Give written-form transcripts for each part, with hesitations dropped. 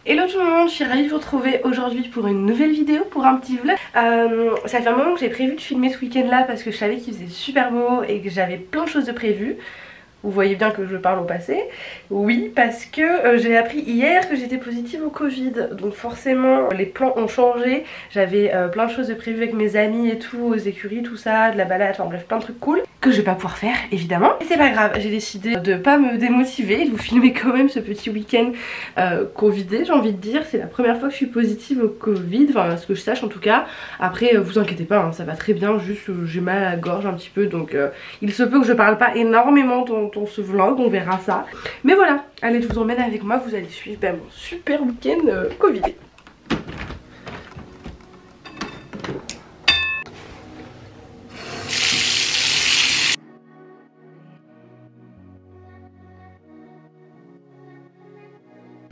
Hello tout le monde, je suis ravie de vous retrouver aujourd'hui pour une nouvelle vidéo, pour un petit vlog. Ça fait un moment que j'ai prévu de filmer ce week-end là parce que je savais qu'il faisait super beau et que j'avais plein de choses de prévues. Vous voyez bien que je parle au passé. Oui, parce que j'ai appris hier que j'étais positive au Covid. Donc forcément les plans ont changé. J'avais plein de choses de prévues avec mes amis et tout, aux écuries, tout ça, de la balade, enfin bref plein de trucs cool que je vais pas pouvoir faire évidemment. Et c'est pas grave, j'ai décidé de pas me démotiver et de vous filmer quand même ce petit week-end covidé, j'ai envie de dire. C'est la première fois que je suis positive au Covid, enfin à ce que je sache en tout cas. Après vous inquiétez pas, hein, ça va très bien, juste j'ai mal à la gorge un petit peu. Donc il se peut que je parle pas énormément dans ce vlog, on verra ça. Mais voilà, allez je vous emmène avec moi, vous allez suivre mon super week-end covidé.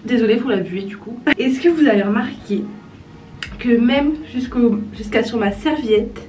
Désolée pour la buée du coup. Est-ce que vous avez remarqué que même jusqu'à sur ma serviette,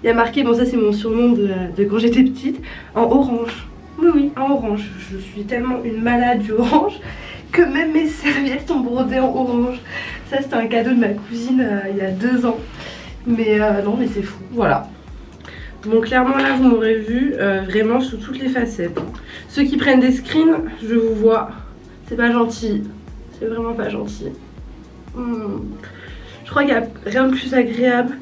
il y a marqué, bon ça c'est mon surnom de quand j'étais petite, en orange. Oui, en orange. Je suis tellement une malade du orange que même mes serviettes sont brodées en orange. Ça c'était un cadeau de ma cousine il y a 2 ans. Mais non mais c'est fou, voilà. Bon clairement là vous m'aurez vu vraiment sous toutes les facettes. Ceux qui prennent des screens, je vous vois, c'est pas gentil. C'est vraiment pas gentil. Je crois qu'il n'y a rien de plus agréable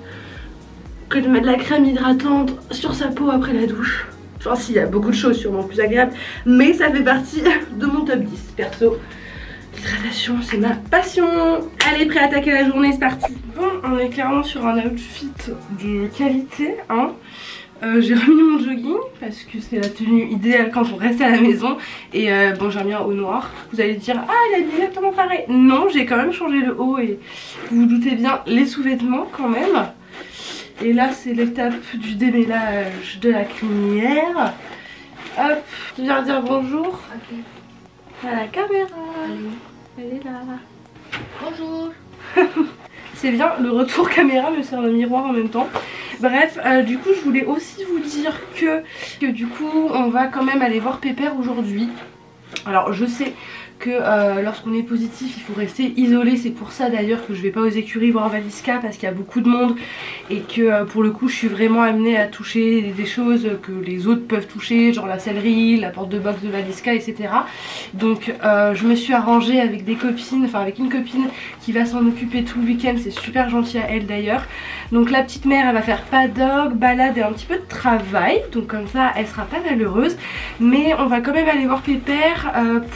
que de mettre de la crème hydratante sur sa peau après la douche. Genre si, il y a beaucoup de choses sûrement plus agréables, mais ça fait partie de mon top 10 perso. L'hydratation c'est ma passion. Allez, prêt à attaquer la journée, c'est parti. Bon, on est clairement sur un outfit de qualité hein. J'ai remis mon jogging parce que c'est la tenue idéale quand on reste à la maison. Et bon j'ai remis un haut noir. Vous allez dire ah il est exactement pareil. Non, j'ai quand même changé le haut et vous vous doutez bien les sous-vêtements quand même. Et là c'est l'étape du démêlage de la crinière. Hop, tu viens dire bonjour à la caméra. Elle est là. Bonjour. C'est bien, le retour caméra me sert de miroir en même temps. Bref, du coup je voulais aussi vous dire que du coup on va quand même aller voir Pépère aujourd'hui. Alors je sais que lorsqu'on est positif il faut rester isolé, c'est pour ça d'ailleurs que je vais pas aux écuries voir Valiska parce qu'il y a beaucoup de monde et que pour le coup je suis vraiment amenée à toucher des choses que les autres peuvent toucher, genre la sellerie, la porte de box de Valiska etc. Donc je me suis arrangée avec des copines, enfin avec une copine qui va s'en occuper tout le week-end, c'est super gentil à elle d'ailleurs. Donc la petite mère elle va faire paddock, balade et un petit peu de travail, donc comme ça elle sera pas malheureuse. Mais on va quand même aller voir Pépère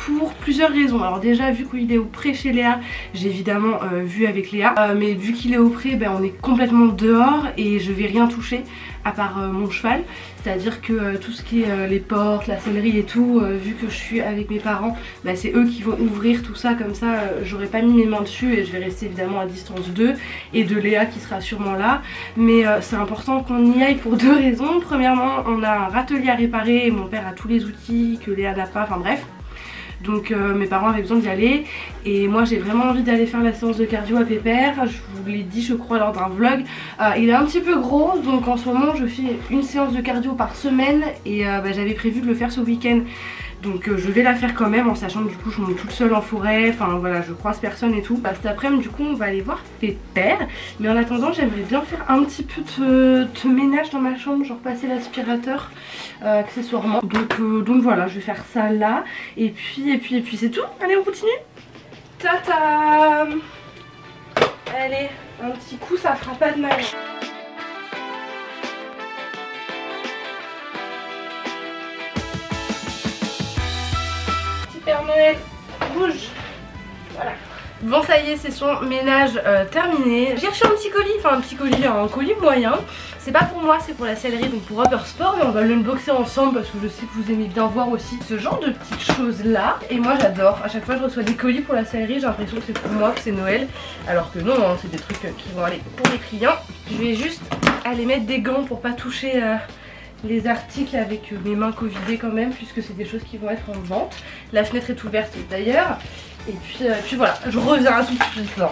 pour plusieurs raisons. Alors déjà vu qu'il est au pré chez Léa, j'ai évidemment vu avec Léa, mais vu qu'il est au pré ben, on est complètement dehors et je vais rien toucher à part mon cheval. C'est à dire que tout ce qui est les portes, la sellerie et tout, vu que je suis avec mes parents, bah, c'est eux qui vont ouvrir tout ça, comme ça j'aurais pas mis mes mains dessus et je vais rester évidemment à distance d'eux et de Léa qui sera sûrement là. Mais c'est important qu'on y aille pour 2 raisons. Premièrement on a un râtelier à réparer et mon père a tous les outils que Léa n'a pas, enfin bref. Donc mes parents avaient besoin d'y aller et moi j'ai vraiment envie d'aller faire la séance de cardio à Pépère. Je vous l'ai dit je crois lors d'un vlog, il est un petit peu gros donc en ce moment je fais une séance de cardio par semaine et j'avais prévu de le faire ce week-end. Donc je vais la faire quand même en sachant que du coup je monte toute seule en forêt, enfin voilà je croise personne et tout. Cet après-midi du coup on va aller voir Pépère. Mais en attendant j'aimerais bien faire un petit peu de ménage dans ma chambre, genre passer l'aspirateur accessoirement. Donc voilà je vais faire ça là. Et puis c'est tout, allez on continue. Tata. Allez un petit coup ça fera pas de mal. Père Noël, bouge. Voilà. Bon ça y est c'est son ménage terminé. J'ai reçu un petit colis, enfin un colis moyen. C'est pas pour moi, c'est pour la sellerie, donc pour Upper Sport. Mais on va l'unboxer ensemble parce que je sais que vous aimez bien voir aussi ce genre de petites choses là. Et moi j'adore, à chaque fois je reçois des colis pour la sellerie, j'ai l'impression que c'est pour moi, que c'est Noël. Alors que non, hein, c'est des trucs qui vont aller pour les clients. Je vais juste aller mettre des gants pour pas toucher les articles avec mes mains covidées quand même, puisque c'est des choses qui vont être en vente. La fenêtre est ouverte d'ailleurs. Et puis voilà, je reviens tout de suite là.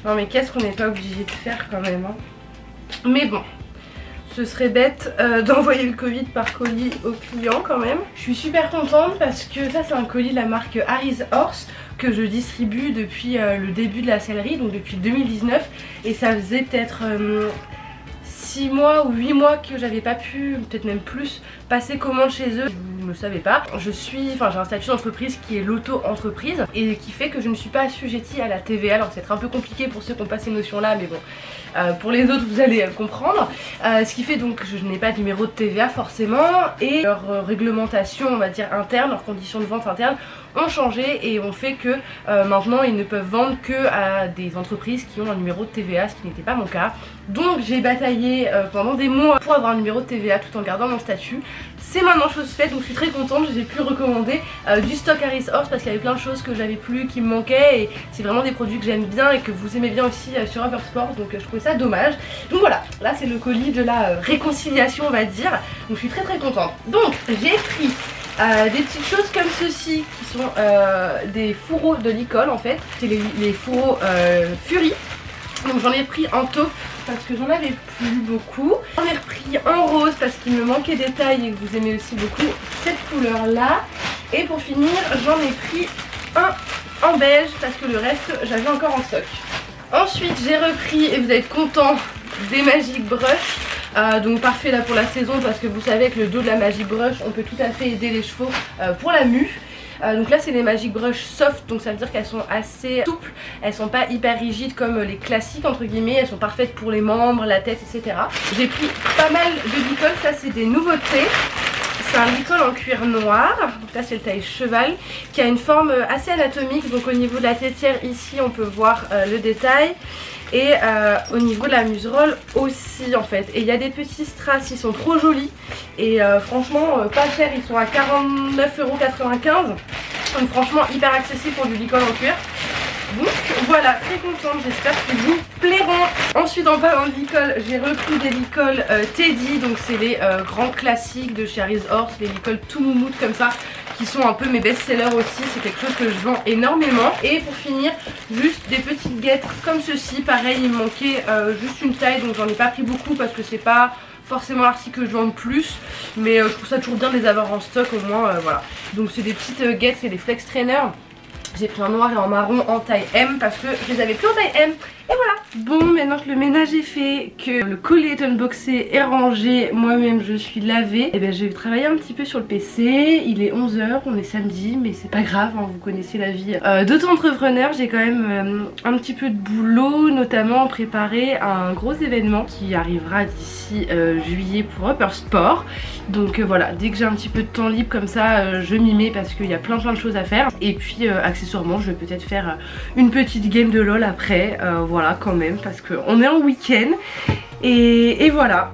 Non mais qu'est-ce qu'on n'est pas obligé de faire quand même hein. Mais bon, ce serait bête d'envoyer le colis par colis aux clients quand même. Je suis super contente parce que ça c'est un colis de la marque Harry's Horse que je distribue depuis le début de la sellerie, donc depuis 2019, et ça faisait peut-être 6 mois ou 8 mois que j'avais pas pu, peut-être même plus, passer commande chez eux. Vous ne le savez pas. J'ai un statut d'entreprise qui est l'auto-entreprise et qui fait que je ne suis pas assujettie à la TVA. Alors c'est un peu compliqué pour ceux qui ont pas ces notions là, mais bon, pour les autres vous allez comprendre. Ce qui fait donc que je n'ai pas de numéro de TVA forcément, et leur réglementation, on va dire interne, leurs conditions de vente internes ont changé et ont fait que maintenant ils ne peuvent vendre que à des entreprises qui ont un numéro de TVA, ce qui n'était pas mon cas. Donc j'ai bataillé pendant des mois pour avoir un numéro de TVA tout en gardant mon statut. C'est maintenant chose faite, donc je suis très contente. J'ai pu recommander du stock Harris Horse parce qu'il y avait plein de choses que j'avais plus, qui me manquaient, et c'est vraiment des produits que j'aime bien et que vous aimez bien aussi sur Upper Sport, donc je trouvais ça dommage. Donc voilà, là c'est le colis de la réconciliation, on va dire, donc je suis très contente. Donc j'ai pris des petites choses comme ceci qui sont des fourreaux de Licol en fait. C'est les fourreaux Fury. Donc j'en ai pris en taupe parce que j'en avais plus beaucoup. J'en ai repris en rose parce qu'il me manquait des tailles et que vous aimez aussi beaucoup cette couleur là. Et pour finir j'en ai pris un en beige parce que le reste j'avais encore en stock. Ensuite j'ai repris, et vous allez être contents, des Magic Brush. Donc parfait là pour la saison parce que vous savez que le dos de la Magic Brush on peut tout à fait aider les chevaux pour la mue. Donc là c'est des Magic Brush soft, donc ça veut dire qu'elles sont assez souples, elles sont pas hyper rigides comme les classiques entre guillemets, elles sont parfaites pour les membres, la tête, etc. J'ai pris pas mal de Licol, ça c'est des nouveautés. C'est un Licol en cuir noir, donc là c'est le taille cheval, qui a une forme assez anatomique, donc au niveau de la tétière ici on peut voir le détail. Et au niveau de la muserolle aussi en fait. Et il y a des petits strass, ils sont trop jolis. Et franchement pas cher, ils sont à 49,95 €. Donc franchement hyper accessible pour du Licol en cuir. Donc voilà, très contente, j'espère qu'ils vous plairont. Ensuite en parlant de Licol, j'ai repris des Licol Teddy. Donc c'est les grands classiques de chez Harris Horse, les Licol tout moumoute comme ça, qui sont un peu mes best-sellers aussi, c'est quelque chose que je vends énormément. Et pour finir, juste des petites guêtres comme ceci, pareil il me manquait juste une taille, donc j'en ai pas pris beaucoup parce que c'est pas forcément l'article que je vends le plus, mais je trouve ça toujours bien de les avoir en stock au moins, voilà. Donc c'est des petites guêtres, c'est des flex trainers. J'ai pris en noir et en marron en taille M parce que je les avais plus en taille M. Et voilà. Bon, maintenant que le ménage est fait, que le colis est unboxé et rangé, moi-même je suis lavée, et bien je vais travailler un petit peu sur le PC. Il est 11 h, on est samedi, mais c'est pas grave, hein, vous connaissez la vie d'auto-entrepreneur. J'ai quand même un petit peu de boulot, notamment préparer un gros événement qui arrivera d'ici juillet pour Upper Sport. Donc voilà, dès que j'ai un petit peu de temps libre comme ça, je m'y mets parce qu'il y a plein de choses à faire. Et puis accessoirement, je vais peut-être faire une petite game de LOL après, voilà quand même, parce qu'on est en week-end. Et voilà.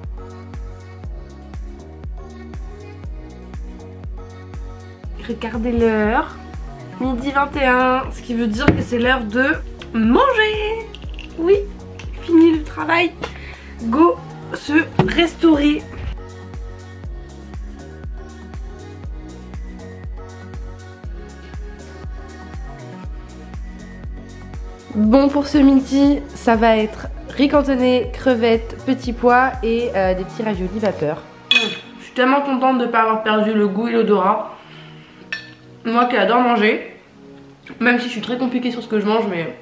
Regardez l'heure, midi 21, ce qui veut dire que c'est l'heure de manger. Oui, fini le travail, go se restaurer. Bon, pour ce midi, ça va être riz cantonné, crevettes, petits pois et des petits raviolis vapeur. Je suis tellement contente de ne pas avoir perdu le goût et l'odorat. Moi qui adore manger, même si je suis très compliquée sur ce que je mange, mais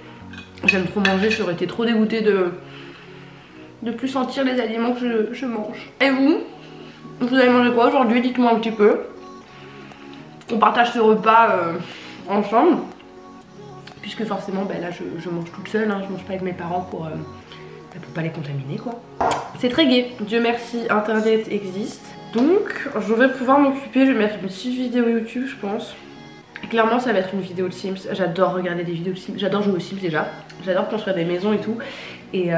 j'aime trop manger, j'aurais été trop dégoûtée de plus sentir les aliments que je mange. Et vous avez mangé quoi aujourd'hui? Dites-moi un petit peu. On partage ce repas ensemble. Puisque forcément là je mange toute seule, hein, je mange pas avec mes parents pour pas les contaminer quoi. C'est très gai, Dieu merci, internet existe. Donc je vais pouvoir m'occuper, je vais mettre une petite vidéo YouTube je pense. Et clairement ça va être une vidéo de Sims, j'adore regarder des vidéos de Sims, j'adore jouer aux Sims déjà. J'adore construire des maisons et tout. Et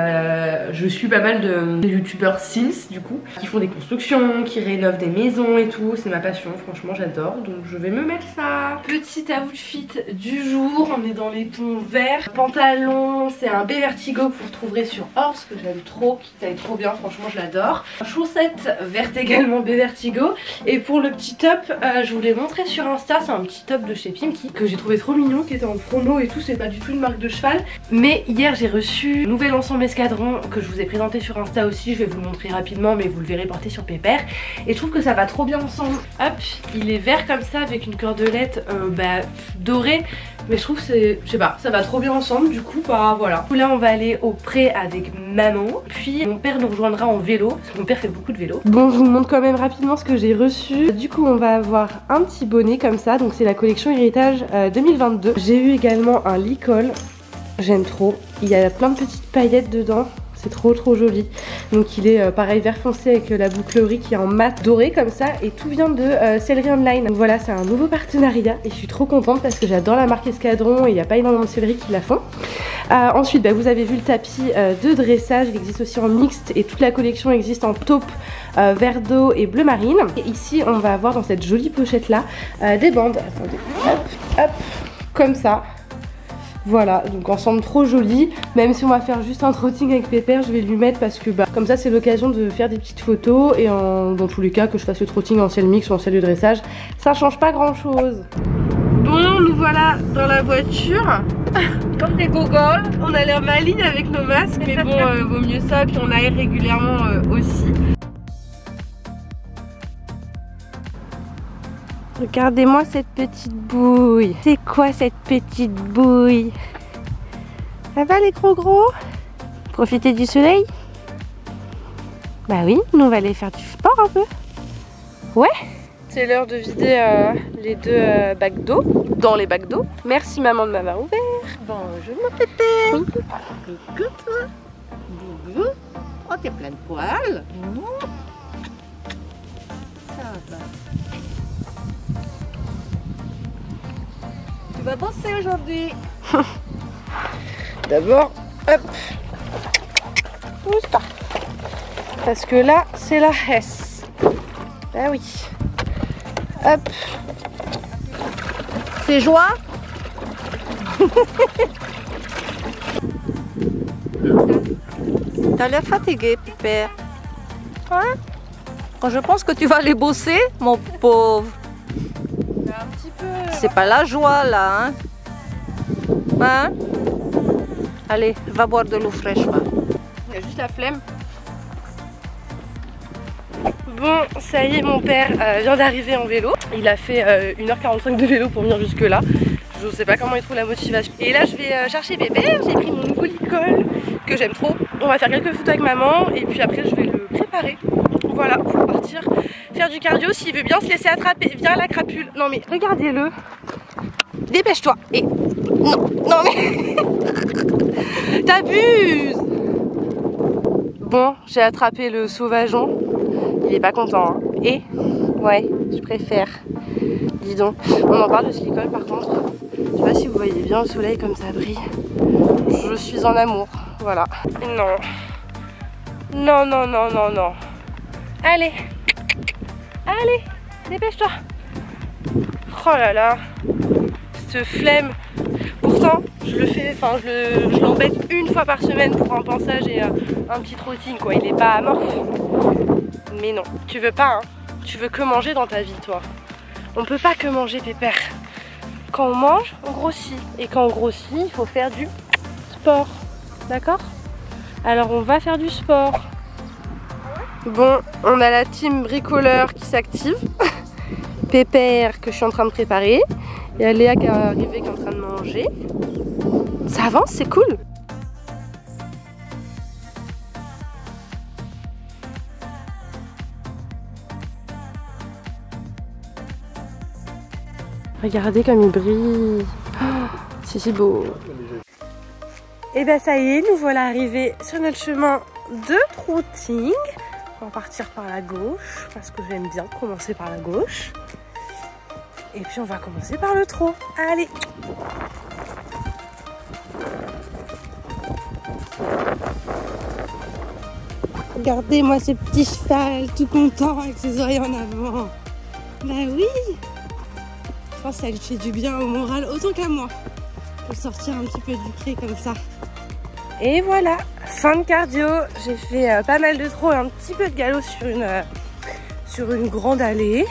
je suis pas mal de youtubeurs Sims du coup, qui font des constructions, qui rénovent des maisons et tout. C'est ma passion, franchement j'adore. Donc je vais me mettre ça. Petit outfit du jour, on est dans les tons verts. Pantalon, c'est un Bevertigo que vous retrouverez sur Horse, que j'aime trop, qui taille trop bien, franchement je l'adore. Chaussette verte également Bevertigo. Et pour le petit top, je vous l'ai montré sur Insta, c'est un petit top de chez Pimki que j'ai trouvé trop mignon, qui était en promo et tout. C'est pas du tout une marque de cheval. Mais hier j'ai reçu un nouvel ensemble escadron que je vous ai présenté sur Insta aussi. Je vais vous le montrer rapidement mais vous le verrez porter sur Pépère. Et je trouve que ça va trop bien ensemble. Hop, il est vert comme ça avec une cordelette dorée. Mais je trouve que c'est, je sais pas, ça va trop bien ensemble. Du coup bah voilà. Là on va aller au pré avec maman. Puis mon père nous rejoindra en vélo, parce que mon père fait beaucoup de vélo. Bon, je vous montre quand même rapidement ce que j'ai reçu. Du coup on va avoir un petit bonnet comme ça. Donc c'est la collection Héritage 2022. J'ai eu également un lit-col. J'aime trop. Il y a plein de petites paillettes dedans. C'est trop joli. Donc il est pareil vert foncé avec la bouclerie qui est en mat doré comme ça. Et tout vient de Sellerie Online. Donc voilà, c'est un nouveau partenariat. Et je suis trop contente parce que j'adore la marque Escadron. Et il n'y a pas énormément de sellerie qui la font. Ensuite bah, vous avez vu le tapis de dressage. Il existe aussi en mixte. Et toute la collection existe en taupe, vert d'eau et bleu marine. Et ici on va avoir dans cette jolie pochette là des bandes. Attendez, hop, hop, comme ça. Voilà, donc ensemble trop joli. Même si on va faire juste un trotting avec Pépère, je vais lui mettre parce que bah, comme ça c'est l'occasion de faire des petites photos. Et dans tous les cas que je fasse le trotting en selle mix ou en selle de dressage, ça change pas grand chose. Bon, nous voilà dans la voiture. Comme des gogoles. On a l'air maligne avec nos masques, mais bon, vaut mieux ça. Puis on aère régulièrement aussi. Regardez-moi cette petite bouille. C'est quoi cette petite bouille? Ça va les gros? Profiter du soleil? Bah oui, nous on va aller faire du sport un peu. Ouais. C'est l'heure de vider les deux bacs d'eau. Dans les bacs d'eau. Merci maman de m'avoir ouvert. Bonjour mon pépé. Coucou toi. Boubou. Oh t'es plein de poils. Ça va. Tu vas bosser aujourd'hui. D'abord, hop. Ousta. Parce que là, c'est la Hesse. Ah oui. Hop. C'est joie. T'as l'air fatigué, pépère. Hein? Quand je pense que tu vas aller bosser, mon pauvre. Un petit peu. C'est pas la joie là, hein? Hein? Allez, va boire de l'eau fraîche, va. Il y a juste la flemme. Bon, ça y est, mon père vient d'arriver en vélo. Il a fait 1h45 de vélo pour venir jusque là. Je sais pas comment il trouve la motivation. Et là je vais chercher Pépère. J'ai pris mon nouveau lit-col que j'aime trop. On va faire quelques photos avec maman et puis après je vais le préparer. Voilà, pour partir faire du cardio s'il veut bien se laisser attraper. Viens la crapule. Non mais regardez-le. Dépêche-toi. Et non mais t'abuses. Bon, j'ai attrapé le sauvageon. Il est pas content hein. Et ouais, je préfère. Dis donc, on en parle de ce lit-col par contre. Je sais pas si vous voyez bien le soleil comme ça brille. Je suis en amour, voilà. Non. Non, non, non, non, non. Allez. Allez, dépêche-toi. Oh là là. Cette flemme. Pourtant, je le fais, enfin je l'embête une fois par semaine pour un pansage et un petit trotting quoi. Il est pas amorphe. Mais non, tu veux pas hein. Tu veux que manger dans ta vie toi. On peut pas que manger Pépère. Quand on mange, on grossit. Et quand on grossit, il faut faire du sport. D'accord? Alors on va faire du sport. Bon, on a la team bricoleur qui s'active. Pépère que je suis en train de préparer. Il y a Léa qui est arrivée, qui est en train de manger. Ça avance, c'est cool. Regardez comme il brille. Oh, c'est si beau. Et ben ça y est, nous voilà arrivés sur notre chemin de trotting. On va partir par la gauche parce que j'aime bien commencer par la gauche. Et puis on va commencer par le trot. Allez. Regardez-moi ce petit cheval tout content avec ses oreilles en avant. Bah oui. Je pense que ça lui fait du bien au moral autant qu'à moi. Pour sortir un petit peu du pré comme ça. Et voilà, fin de cardio. J'ai fait pas mal de trot et un petit peu de galop sur une grande allée.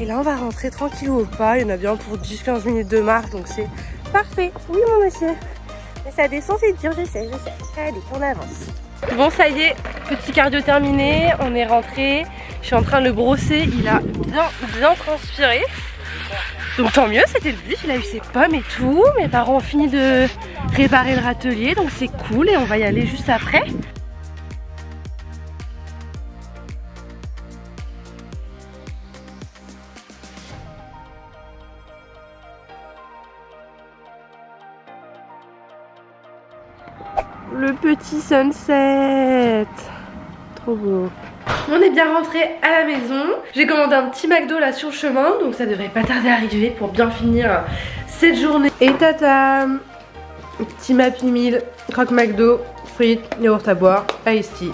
Et là on va rentrer tranquille au pas. Il y en a bien pour 10-15 minutes de marche, donc c'est parfait. Oui mon monsieur. Mais ça descend, c'est dur, je sais. Allez, on avance. Bon ça y est, petit cardio terminé, on est rentré. Je suis en train de le brosser, il a bien transpiré. Donc tant mieux, c'était le but, il a eu ses pommes et tout. Mes parents ont fini de réparer le râtelier, donc c'est cool et on va y aller juste après. Le petit sunset, trop beau. On est bien rentré à la maison. J'ai commandé un petit McDo là sur le chemin, donc ça devrait pas tarder à arriver pour bien finir cette journée. Et tata, petit Happy Meal, croque McDo, frites, yaourt à boire, iced tea.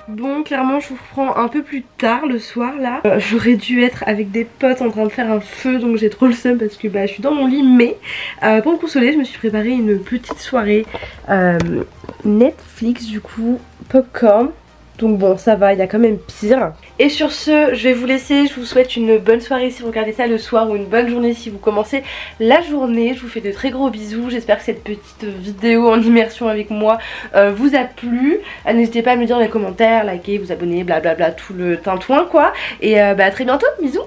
Bon, clairement je vous prends un peu plus tard le soir là. J'aurais dû être avec des potes en train de faire un feu, donc j'ai trop le seum parce que je suis dans mon lit. Mais pour me consoler, je me suis préparé une petite soirée Netflix, du coup popcorn. Donc bon, ça va, il y a quand même pire. Et sur ce, je vais vous laisser. Je vous souhaite une bonne soirée si vous regardez ça le soir, ou une bonne journée si vous commencez la journée. Je vous fais de très gros bisous. J'espère que cette petite vidéo en immersion avec moi vous a plu. N'hésitez pas à me dire dans les commentaires, liker, vous abonner, blablabla, tout le tintouin quoi. Et à très bientôt, bisous.